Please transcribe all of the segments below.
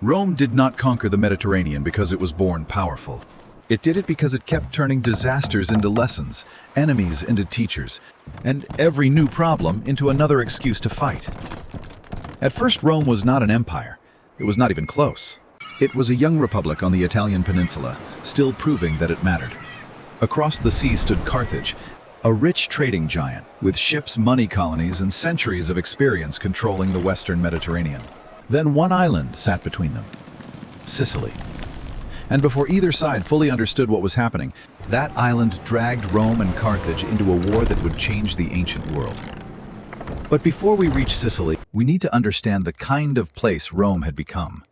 Rome did not conquer the Mediterranean because it was born powerful. It did it because it kept turning disasters into lessons, enemies into teachers, and every new problem into another excuse to fight. At first, Rome was not an empire. It was not even close. It was a young republic on the Italian peninsula, still proving that it mattered. Across the sea stood Carthage, a rich trading giant with ships, money colonies, and centuries of experience controlling the western Mediterranean. Then one island sat between them, Sicily. And before either side fully understood what was happening, that island dragged Rome and Carthage into a war that would change the ancient world. But before we reach Sicily, we need to understand the kind of place Rome had become.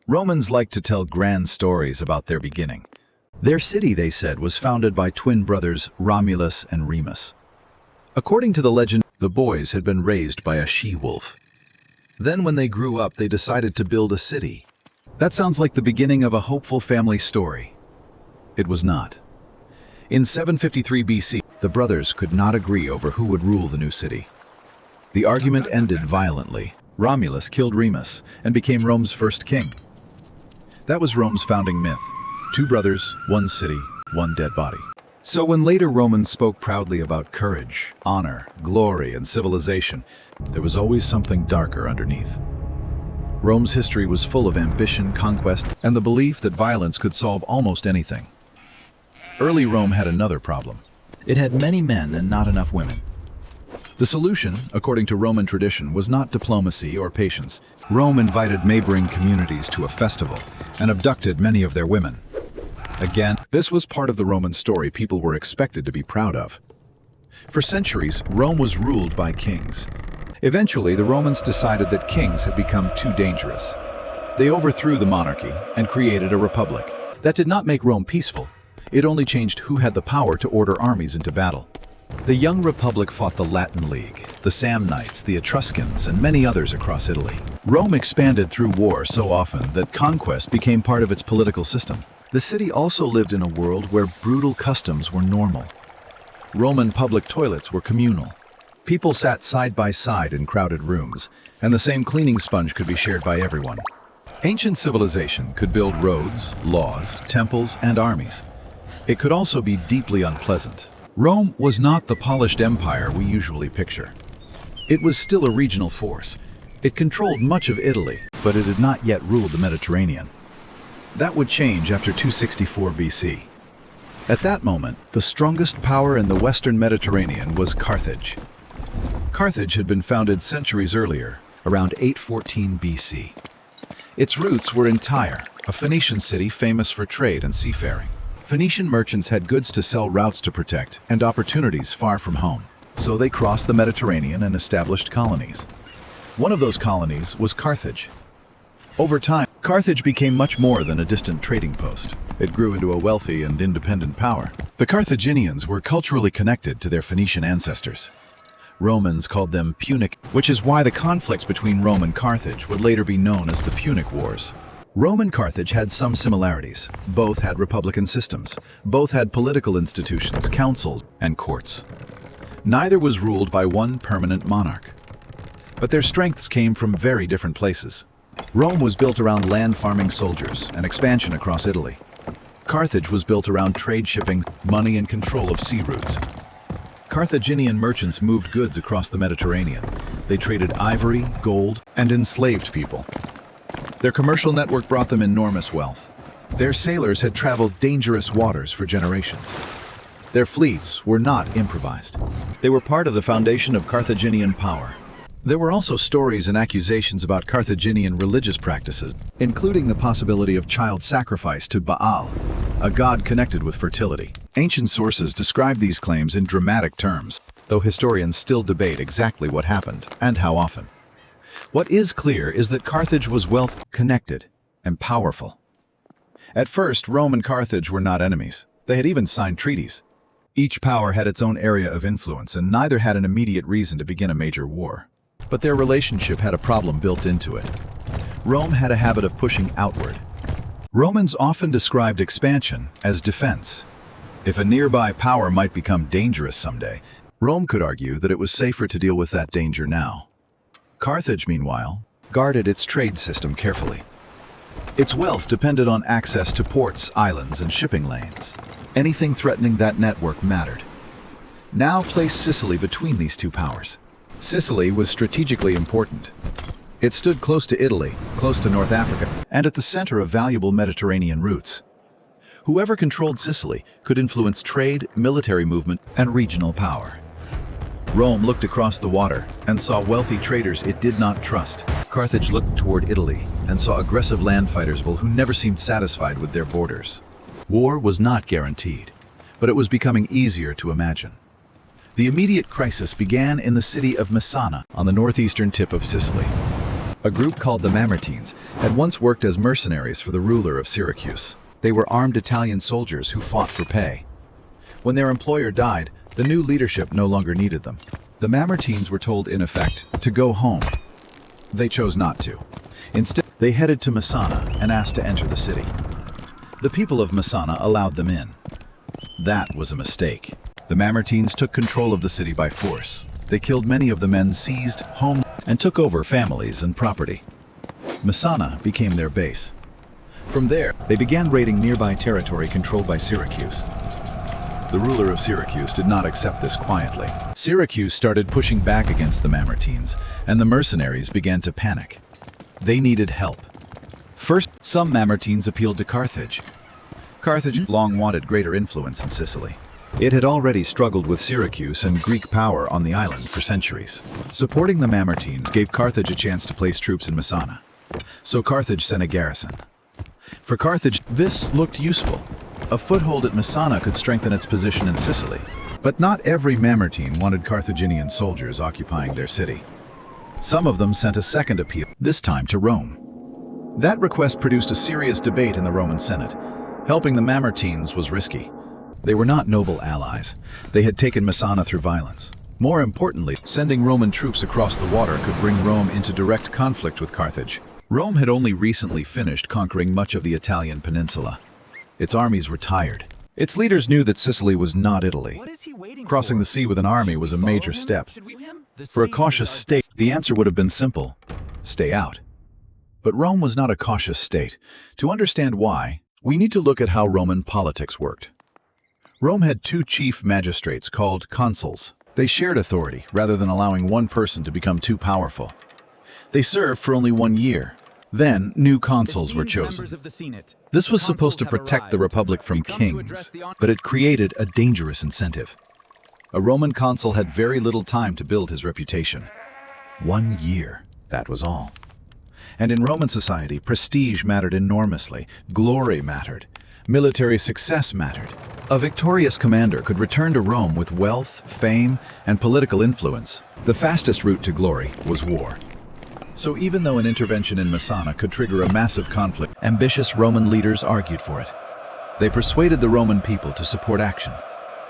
Romans liked to tell grand stories about their beginning. Their city, they said, was founded by twin brothers Romulus and Remus. According to the legend, the boys had been raised by a she-wolf. Then when they grew up, they decided to build a city. That sounds like the beginning of a hopeful family story. It was not. In 753 BC, the brothers could not agree over who would rule the new city. The argument ended violently. Romulus killed Remus and became Rome's first king. That was Rome's founding myth. 2 brothers, 1 city, 1 dead body. So when later Romans spoke proudly about courage, honor, glory, and civilization, there was always something darker underneath. Rome's history was full of ambition, conquest, and the belief that violence could solve almost anything. Early Rome had another problem. It had many men and not enough women. The solution, according to Roman tradition, was not diplomacy or patience. Rome invited neighboring communities to a festival and abducted many of their women. Again, this was part of the Roman story people were expected to be proud of. For centuries, Rome was ruled by kings. Eventually, the Romans decided that kings had become too dangerous. They overthrew the monarchy and created a republic. That did not make Rome peaceful. It only changed who had the power to order armies into battle. The young republic fought the Latin League, the Samnites, the Etruscans, and many others across Italy. Rome expanded through war so often that conquest became part of its political system. The city also lived in a world where brutal customs were normal. Roman public toilets were communal. People sat side by side in crowded rooms, and the same cleaning sponge could be shared by everyone. Ancient civilization could build roads, laws, temples, and armies. It could also be deeply unpleasant. Rome was not the polished empire we usually picture. It was still a regional force. It controlled much of Italy, but it had not yet ruled the Mediterranean. That would change after 264 BC. At that moment, the strongest power in the western Mediterranean was Carthage. Carthage had been founded centuries earlier, around 814 BC. Its roots were in Tyre, a Phoenician city famous for trade and seafaring. Phoenician merchants had goods to sell, routes to protect, and opportunities far from home. So they crossed the Mediterranean and established colonies. One of those colonies was Carthage. Over time, Carthage became much more than a distant trading post. It grew into a wealthy and independent power. The Carthaginians were culturally connected to their Phoenician ancestors. Romans called them Punic, which is why the conflicts between Rome and Carthage would later be known as the Punic Wars. Rome and Carthage had some similarities. Both had republican systems. Both had political institutions, councils, and courts. Neither was ruled by one permanent monarch. But their strengths came from very different places. Rome was built around land-farming soldiers and expansion across Italy. Carthage was built around trade, shipping, money, and control of sea routes. Carthaginian merchants moved goods across the Mediterranean. They traded ivory, gold, and enslaved people. Their commercial network brought them enormous wealth. Their sailors had traveled dangerous waters for generations. Their fleets were not improvised. They were part of the foundation of Carthaginian power. There were also stories and accusations about Carthaginian religious practices, including the possibility of child sacrifice to Baal, a god connected with fertility. Ancient sources describe these claims in dramatic terms, though historians still debate exactly what happened and how often. What is clear is that Carthage was connected and powerful. At first, Rome and Carthage were not enemies. They had even signed treaties. Each power had its own area of influence, and neither had an immediate reason to begin a major war. But their relationship had a problem built into it. Rome had a habit of pushing outward. Romans often described expansion as defense. If a nearby power might become dangerous someday, Rome could argue that it was safer to deal with that danger now. Carthage, meanwhile, guarded its trade system carefully. Its wealth depended on access to ports, islands, and shipping lanes. Anything threatening that network mattered. Now place Sicily between these two powers. Sicily was strategically important. It stood close to Italy, close to North Africa, and at the center of valuable Mediterranean routes. Whoever controlled Sicily could influence trade, military movement, and regional power. Rome looked across the water and saw wealthy traders it did not trust. Carthage looked toward Italy and saw aggressive land fighters who never seemed satisfied with their borders. War was not guaranteed, but it was becoming easier to imagine. The immediate crisis began in the city of Messana on the northeastern tip of Sicily. A group called the Mamertines had once worked as mercenaries for the ruler of Syracuse. They were armed Italian soldiers who fought for pay. When their employer died, the new leadership no longer needed them. The Mamertines were told, in effect, to go home. They chose not to. Instead, they headed to Messana and asked to enter the city. The people of Messana allowed them in. That was a mistake. The Mamertines took control of the city by force. They killed many of the men, seized homes, and took over families and property. Messana became their base. From there, they began raiding nearby territory controlled by Syracuse. The ruler of Syracuse did not accept this quietly. Syracuse started pushing back against the Mamertines, and the mercenaries began to panic. They needed help. First, some Mamertines appealed to Carthage. Carthage long wanted greater influence in Sicily. It had already struggled with Syracuse and Greek power on the island for centuries. Supporting the Mamertines gave Carthage a chance to place troops in Messana. So Carthage sent a garrison. For Carthage, this looked useful. A foothold at Messana could strengthen its position in Sicily. But not every Mamertine wanted Carthaginian soldiers occupying their city. Some of them sent a second appeal, this time to Rome. That request produced a serious debate in the Roman Senate. Helping the Mamertines was risky. They were not noble allies. They had taken Messana through violence. More importantly, sending Roman troops across the water could bring Rome into direct conflict with Carthage. Rome had only recently finished conquering much of the Italian peninsula. Its armies were tired. Its leaders knew that Sicily was not Italy. Crossing the sea with an army was a major step. For a cautious state, the answer would have been simple: stay out. But Rome was not a cautious state. To understand why, we need to look at how Roman politics worked. Rome had two chief magistrates called consuls. They shared authority rather than allowing one person to become too powerful. They served for only 1 year. Then, new consuls were chosen. This was supposed to protect the Republic from kings, but it created a dangerous incentive. A Roman consul had very little time to build his reputation. 1 year, that was all. And in Roman society, prestige mattered enormously. Glory mattered. Military success mattered. A victorious commander could return to Rome with wealth, fame, and political influence. The fastest route to glory was war. So even though an intervention in Messana could trigger a massive conflict, ambitious Roman leaders argued for it. They persuaded the Roman people to support action.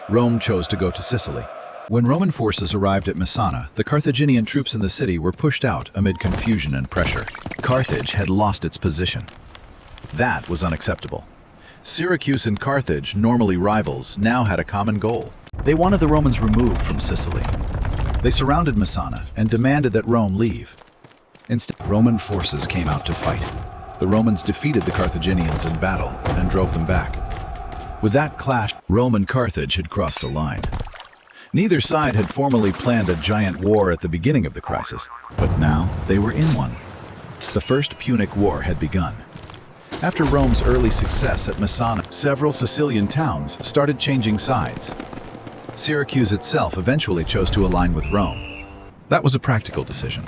Rome chose to go to Sicily. When Roman forces arrived at Messana, the Carthaginian troops in the city were pushed out amid confusion and pressure. Carthage had lost its position. That was unacceptable. Syracuse and Carthage, normally rivals, now had a common goal. They wanted the Romans removed from Sicily. They surrounded Messana and demanded that Rome leave. Instead, Roman forces came out to fight. The Romans defeated the Carthaginians in battle and drove them back. With that clash, Rome and Carthage had crossed a line. Neither side had formally planned a giant war at the beginning of the crisis, but now they were in one. The First Punic War had begun. After Rome's early success at Messana, several Sicilian towns started changing sides. Syracuse itself eventually chose to align with Rome. That was a practical decision.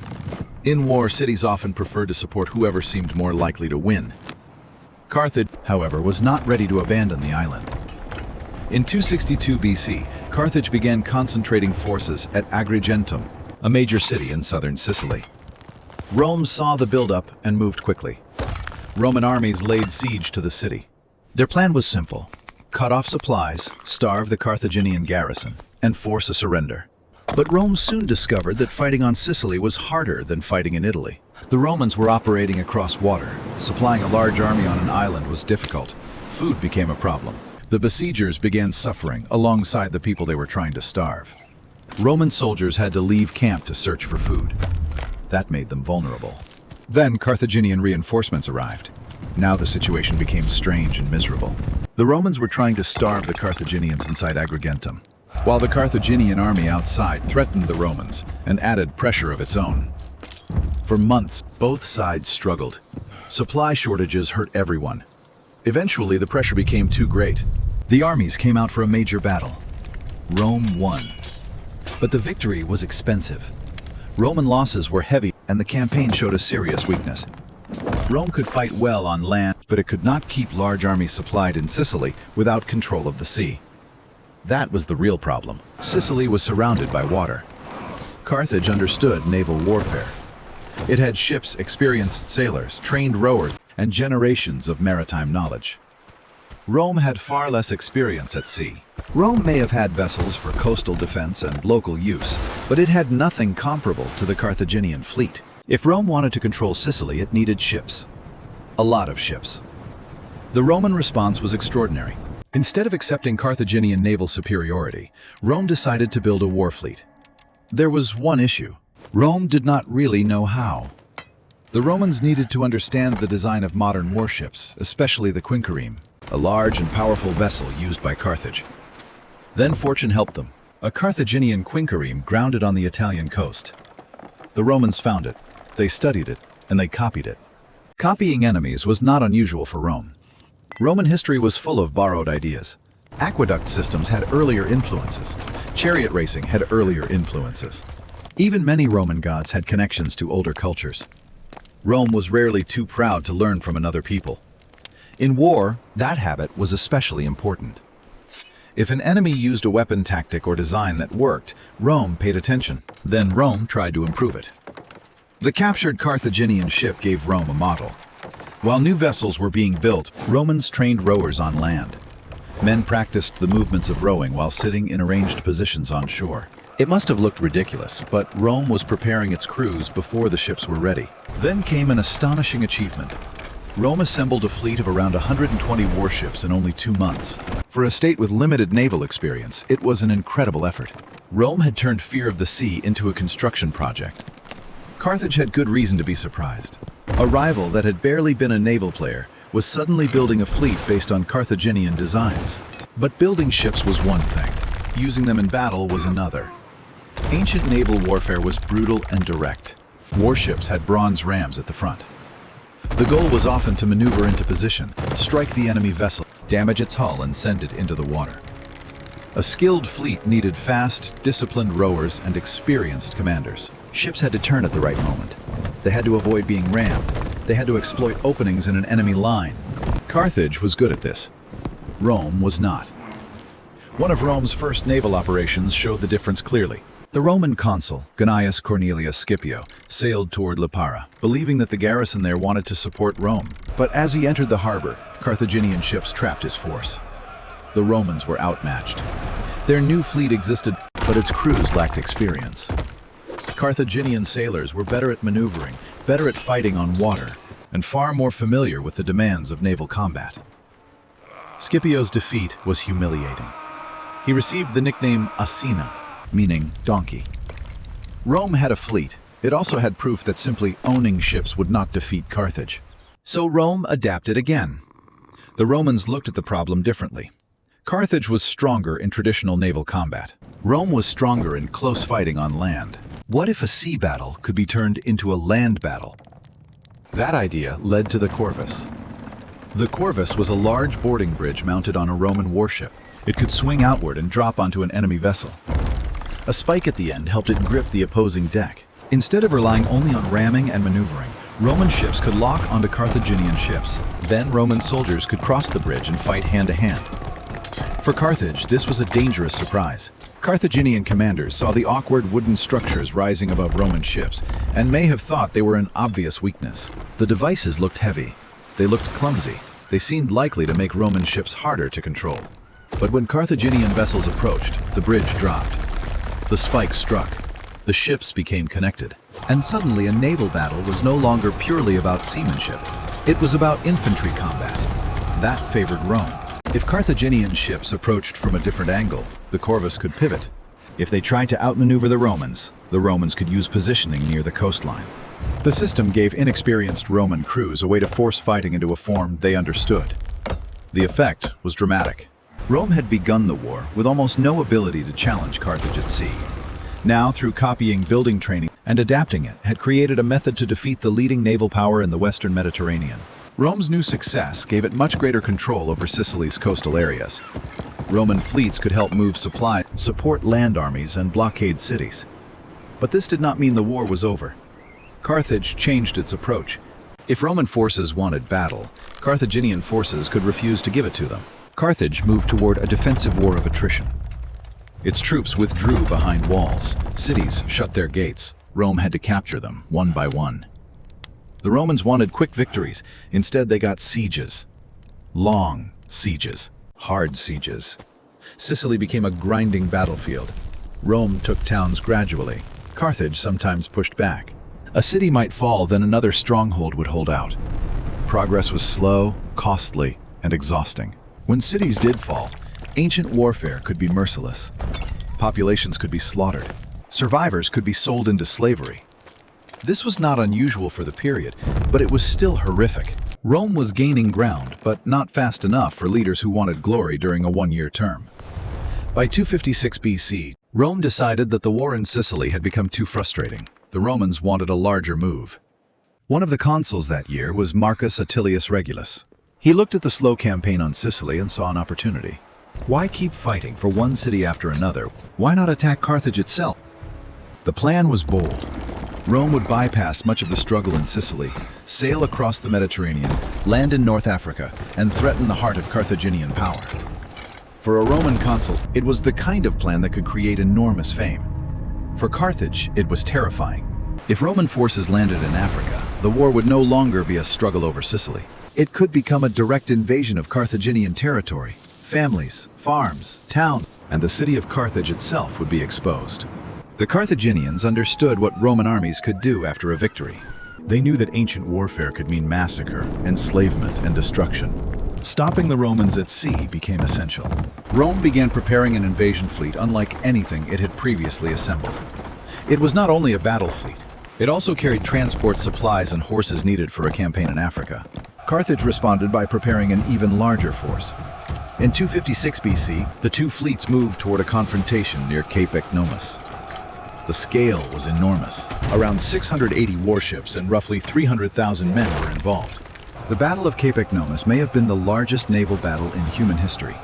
In war, cities often preferred to support whoever seemed more likely to win. Carthage, however, was not ready to abandon the island. In 262 BC, Carthage began concentrating forces at Agrigentum, a major city in southern Sicily. Rome saw the buildup and moved quickly. Roman armies laid siege to the city. Their plan was simple: cut off supplies, starve the Carthaginian garrison, and force a surrender. But Rome soon discovered that fighting on Sicily was harder than fighting in Italy. The Romans were operating across water. Supplying a large army on an island was difficult. Food became a problem. The besiegers began suffering alongside the people they were trying to starve. Roman soldiers had to leave camp to search for food. That made them vulnerable. Then Carthaginian reinforcements arrived. Now the situation became strange and miserable. The Romans were trying to starve the Carthaginians inside Agrigentum, while the Carthaginian army outside threatened the Romans and added pressure of its own. For months, both sides struggled. Supply shortages hurt everyone. Eventually, the pressure became too great. The armies came out for a major battle. Rome won. But the victory was expensive. Roman losses were heavy, and the campaign showed a serious weakness. Rome could fight well on land, but it could not keep large armies supplied in Sicily without control of the sea. That was the real problem. Sicily was surrounded by water. Carthage understood naval warfare. It had ships, experienced sailors, trained rowers, and generations of maritime knowledge. Rome had far less experience at sea. Rome may have had vessels for coastal defense and local use, but it had nothing comparable to the Carthaginian fleet. If Rome wanted to control Sicily, it needed ships. A lot of ships. The Roman response was extraordinary. Instead of accepting Carthaginian naval superiority, Rome decided to build a war fleet. There was one issue. Rome did not really know how. The Romans needed to understand the design of modern warships, especially the quinquereme, a large and powerful vessel used by Carthage. Then fortune helped them. A Carthaginian quinquereme grounded on the Italian coast. The Romans found it, they studied it, and they copied it. Copying enemies was not unusual for Rome. Roman history was full of borrowed ideas. Aqueduct systems had earlier influences. Chariot racing had earlier influences. Even many Roman gods had connections to older cultures. Rome was rarely too proud to learn from another people. In war, that habit was especially important. If an enemy used a weapon tactic or design that worked, Rome paid attention. Then Rome tried to improve it. The captured Carthaginian ship gave Rome a model. While new vessels were being built, Romans trained rowers on land. Men practiced the movements of rowing while sitting in arranged positions on shore. It must have looked ridiculous, but Rome was preparing its crews before the ships were ready. Then came an astonishing achievement. Rome assembled a fleet of around 120 warships in only 2 months. For a state with limited naval experience, it was an incredible effort. Rome had turned fear of the sea into a construction project. Carthage had good reason to be surprised. A rival that had barely been a naval player was suddenly building a fleet based on Carthaginian designs. But building ships was one thing. Using them in battle was another. Ancient naval warfare was brutal and direct. Warships had bronze rams at the front. The goal was often to maneuver into position, strike the enemy vessel, damage its hull, and send it into the water. A skilled fleet needed fast, disciplined rowers and experienced commanders. Ships had to turn at the right moment. They had to avoid being rammed. They had to exploit openings in an enemy line. Carthage was good at this. Rome was not. One of Rome's first naval operations showed the difference clearly. The Roman consul, Gnaeus Cornelius Scipio, sailed toward Lipara, believing that the garrison there wanted to support Rome. But as he entered the harbor, Carthaginian ships trapped his force. The Romans were outmatched. Their new fleet existed, but its crews lacked experience. Carthaginian sailors were better at maneuvering, better at fighting on water, and far more familiar with the demands of naval combat. Scipio's defeat was humiliating. He received the nickname Asina, meaning donkey. Rome had a fleet. It also had proof that simply owning ships would not defeat Carthage. So Rome adapted again. The Romans looked at the problem differently. Carthage was stronger in traditional naval combat. Rome was stronger in close fighting on land. What if a sea battle could be turned into a land battle? That idea led to the corvus. The corvus was a large boarding bridge mounted on a Roman warship. It could swing outward and drop onto an enemy vessel. A spike at the end helped it grip the opposing deck. Instead of relying only on ramming and maneuvering, Roman ships could lock onto Carthaginian ships. Then Roman soldiers could cross the bridge and fight hand-to-hand. For Carthage, this was a dangerous surprise. Carthaginian commanders saw the awkward wooden structures rising above Roman ships and may have thought they were an obvious weakness. The devices looked heavy. They looked clumsy. They seemed likely to make Roman ships harder to control. But when Carthaginian vessels approached, the bridge dropped. The spikes struck. The ships became connected. And suddenly a naval battle was no longer purely about seamanship. It was about infantry combat. That favored Rome. If Carthaginian ships approached from a different angle, the corvus could pivot. If they tried to outmaneuver the Romans could use positioning near the coastline. The system gave inexperienced Roman crews a way to force fighting into a form they understood. The effect was dramatic. Rome had begun the war with almost no ability to challenge Carthage at sea. Now, through copying building training and adapting it, had created a method to defeat the leading naval power in the Western Mediterranean. Rome's new success gave it much greater control over Sicily's coastal areas. Roman fleets could help move supplies, support land armies, and blockade cities. But this did not mean the war was over. Carthage changed its approach. If Roman forces wanted battle, Carthaginian forces could refuse to give it to them. Carthage moved toward a defensive war of attrition. Its troops withdrew behind walls. Cities shut their gates. Rome had to capture them, one by one. The Romans wanted quick victories. Instead, they got sieges. Long sieges. Hard sieges. Sicily became a grinding battlefield. Rome took towns gradually. Carthage sometimes pushed back. A city might fall, then another stronghold would hold out. Progress was slow, costly, and exhausting. When cities did fall, ancient warfare could be merciless. Populations could be slaughtered. Survivors could be sold into slavery. This was not unusual for the period, but it was still horrific. Rome was gaining ground, but not fast enough for leaders who wanted glory during a one-year term. By 256 BC, Rome decided that the war in Sicily had become too frustrating. The Romans wanted a larger move. One of the consuls that year was Marcus Atilius Regulus. He looked at the slow campaign on Sicily and saw an opportunity. Why keep fighting for one city after another? Why not attack Carthage itself? The plan was bold. Rome would bypass much of the struggle in Sicily, sail across the Mediterranean, land in North Africa, and threaten the heart of Carthaginian power. For a Roman consul, it was the kind of plan that could create enormous fame. For Carthage, it was terrifying. If Roman forces landed in Africa, the war would no longer be a struggle over Sicily. It could become a direct invasion of Carthaginian territory. Families, farms, towns, and the city of Carthage itself would be exposed. The Carthaginians understood what Roman armies could do after a victory. They knew that ancient warfare could mean massacre, enslavement, and destruction. Stopping the Romans at sea became essential. Rome began preparing an invasion fleet unlike anything it had previously assembled. It was not only a battle fleet, it also carried transport supplies and horses needed for a campaign in Africa. Carthage responded by preparing an even larger force. In 256 BC, the two fleets moved toward a confrontation near Cape Ecnomus. The scale was enormous. Around 680 warships and roughly 300,000 men were involved. The Battle of Cape Ecnomus may have been the largest naval battle in human history.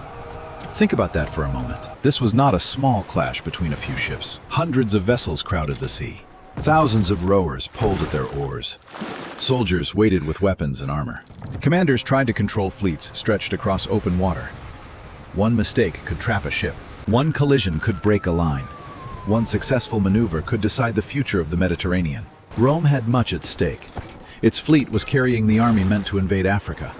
Think about that for a moment. This was not a small clash between a few ships. Hundreds of vessels crowded the sea. Thousands of rowers pulled at their oars. Soldiers waited with weapons and armor. Commanders tried to control fleets stretched across open water. One mistake could trap a ship. One collision could break a line. One successful maneuver could decide the future of the Mediterranean. Rome had much at stake. Its fleet was carrying the army meant to invade Africa.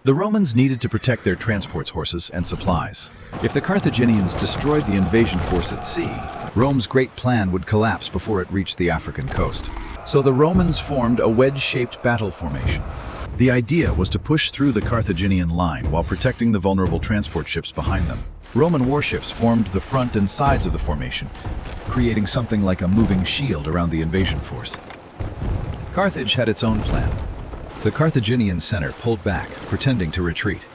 The Romans needed to protect their transports, horses, and supplies. If the Carthaginians destroyed the invasion force at sea, Rome's great plan would collapse before it reached the African coast. So the Romans formed a wedge-shaped battle formation. The idea was to push through the Carthaginian line while protecting the vulnerable transport ships behind them. Roman warships formed the front and sides of the formation, creating something like a moving shield around the invasion force. Carthage had its own plan. The Carthaginian center pulled back, pretending to retreat.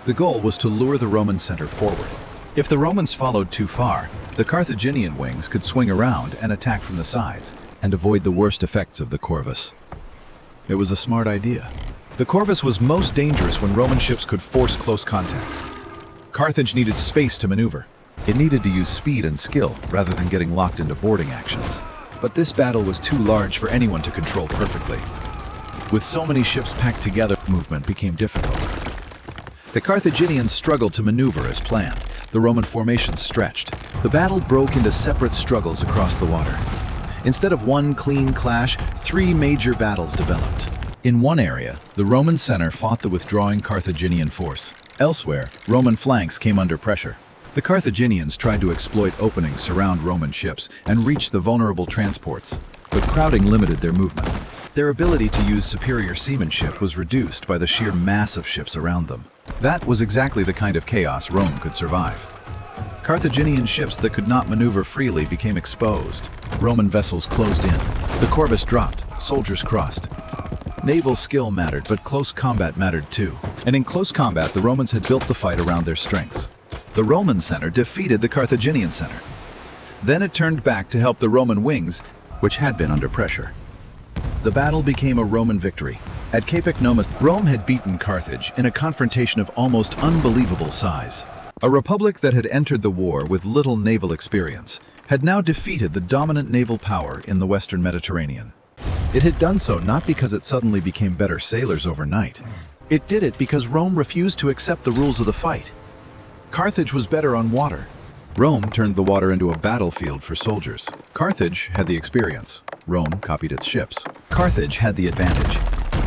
The goal was to lure the Roman center forward. If the Romans followed too far, the Carthaginian wings could swing around and attack from the sides, and avoid the worst effects of the corvus. It was a smart idea. The corvus was most dangerous when Roman ships could force close contact. Carthage needed space to maneuver. It needed to use speed and skill rather than getting locked into boarding actions. But this battle was too large for anyone to control perfectly. With so many ships packed together, movement became difficult. The Carthaginians struggled to maneuver as planned. The Roman formations stretched. The battle broke into separate struggles across the water. Instead of one clean clash, three major battles developed. In one area, the Roman center fought the withdrawing Carthaginian force. Elsewhere, Roman flanks came under pressure. The Carthaginians tried to exploit openings surround Roman ships and reach the vulnerable transports, but crowding limited their movement. Their ability to use superior seamanship was reduced by the sheer mass of ships around them. That was exactly the kind of chaos Rome could survive. Carthaginian ships that could not maneuver freely became exposed. Roman vessels closed in. The corvus dropped. Soldiers crossed. Naval skill mattered, but close combat mattered too. And in close combat, the Romans had built the fight around their strengths. The Roman center defeated the Carthaginian center. Then it turned back to help the Roman wings, which had been under pressure. The battle became a Roman victory. At Cape Ecnomus, Rome had beaten Carthage in a confrontation of almost unbelievable size. A republic that had entered the war with little naval experience had now defeated the dominant naval power in the Western Mediterranean. It had done so not because it suddenly became better sailors overnight. It did it because Rome refused to accept the rules of the fight. Carthage was better on water. Rome turned the water into a battlefield for soldiers. Carthage had the experience. Rome copied its ships. Carthage had the advantage.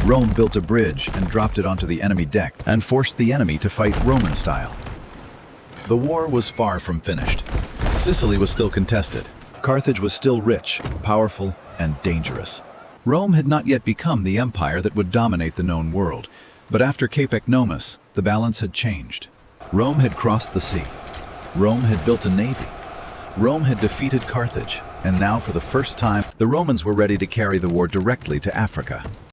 Rome built a bridge and dropped it onto the enemy deck and forced the enemy to fight Roman style. The war was far from finished. Sicily was still contested. Carthage was still rich, powerful, and dangerous. Rome had not yet become the empire that would dominate the known world, but after Cape Ecnomus, the balance had changed. Rome had crossed the sea. Rome had built a navy. Rome had defeated Carthage, and now for the first time, the Romans were ready to carry the war directly to Africa.